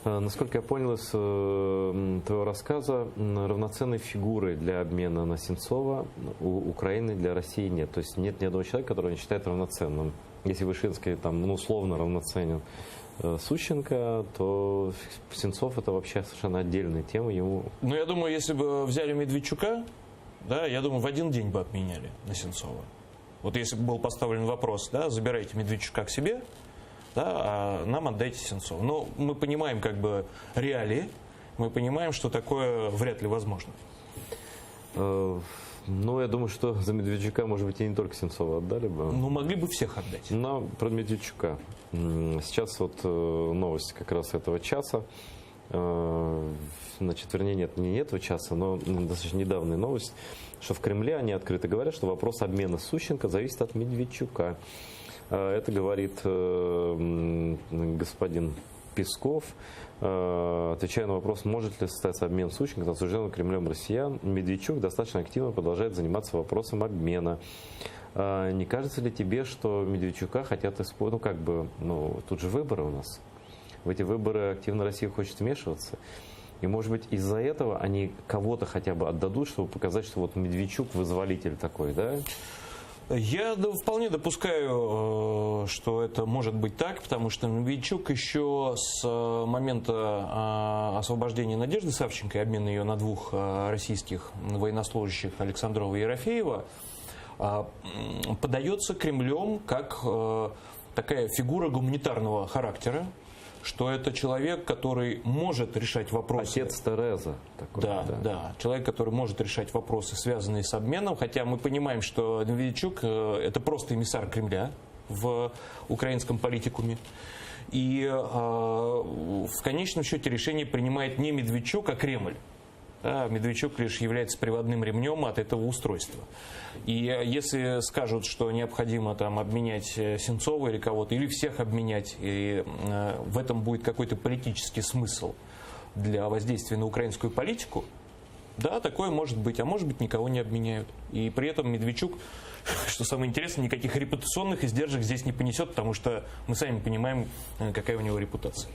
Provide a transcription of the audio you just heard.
Насколько я понял из твоего рассказа, равноценной фигуры для обмена на Сенцова у Украины для России нет. То есть нет ни одного человека, которого не считает равноценным. Если Вышинский там, условно равноценен Сущенко, то Сенцов это вообще совершенно отдельная тема. Ему... Ну, я думаю, если бы взяли Медведчука, да, я думаю, в один день бы обменяли на Сенцова. Вот если бы был поставлен вопрос, да, забирайте Медведчука к себе, да, а нам отдайте Сенцова. Но мы понимаем как бы реалии, мы понимаем, что такое вряд ли возможно. Ну, я думаю, что за Медведчука, может быть, и не только Сенцова отдали бы. Ну, могли бы всех отдать. Но про Медведчука. Сейчас вот новость как раз этого часа. Значит, вернее, нет, не этого часа, но достаточно недавняя новость, что в Кремле они открыто говорят, что вопрос обмена Сущенко зависит от Медведчука. Это говорит господин Песков, отвечая на вопрос, может ли состояться обмен Сущенко, осужденным Кремлем россиян. Медведчук достаточно активно продолжает заниматься вопросом обмена. Не кажется ли тебе, что Медведчука хотят использовать, тут же выборы у нас. В эти выборы активно Россия хочет вмешиваться. И, может быть, из-за этого они кого-то хотя бы отдадут, чтобы показать, что вот Медведчук вызволитель такой, да? Я вполне допускаю, что это может быть так, потому что Медведчук еще с момента освобождения Надежды Савченко и обмена ее на двух российских военнослужащих, Александрова и Ерофеева, подается Кремлем как такая фигура гуманитарного характера, что это человек, который может решать вопросы. Отец Тереза. Такой, да. Человек, который может решать вопросы, связанные с обменом. Хотя мы понимаем, что Медведчук это просто эмиссар Кремля в украинском политикуме. И в конечном счете решение принимает не Медведчук, а Кремль. Да, Медведчук лишь является приводным ремнем от этого устройства. И если скажут, что необходимо там обменять Сенцова или кого-то, или всех обменять, и в этом будет какой-то политический смысл для воздействия на украинскую политику, да, такое может быть, а может быть никого не обменяют. И при этом Медведчук, что самое интересное, никаких репутационных издержек здесь не понесет, потому что мы сами понимаем, какая у него репутация.